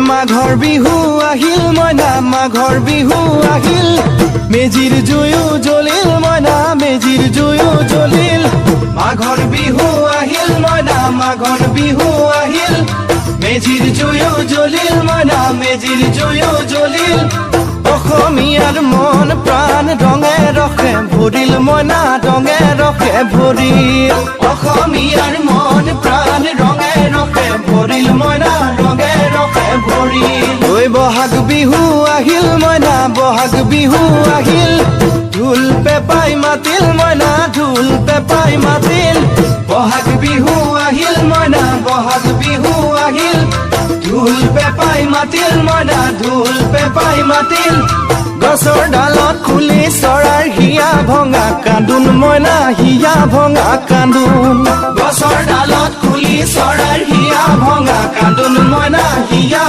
মাঘৰ বিহু আহিল মইনা মাঘৰ বিহু আহিল মেজিৰ জুয়ো জ্বলিল মইনা মেজিৰ জুয়ো জ্বলিল মাঘৰ বিহু আহিল মইনা মাঘৰ বিহু আহিল মেজিৰ জুয়ো জ্বলিল মইনা মেজিৰ জুয়ো জ্বলিল অসমীয়াৰ মন প্ৰাণ ৰঙে ৰখে ভৰিল মইনা ৰঙে ৰখে ভৰিল অসমীয়াৰ মন প্ৰাণ ৰঙে ৰখে ভৰিল মইনা ৰঙে ৰখে ভৰিল ঐ বহাগ বিহু আহিল মইনা বহাগ বিহু আহিল ঢোল পেপাই মাতিল মইনা ঢোল পেপাই মাতিল বহাগ বিহু আহিল মইনা বহাগ বিহু আহিল ঢোল পেপাই মাতিল মইনা ঢোল পেপাই মাতিল গছৰ ডালত খুলি চৰাৰ হিয়া ভঙা কান্দোন মইনা হিয়া ভঙা কান্দোন গছৰ ডালত খুলি চৰাৰ হিয়া ভঙা কান্দোন মইনা হিয়া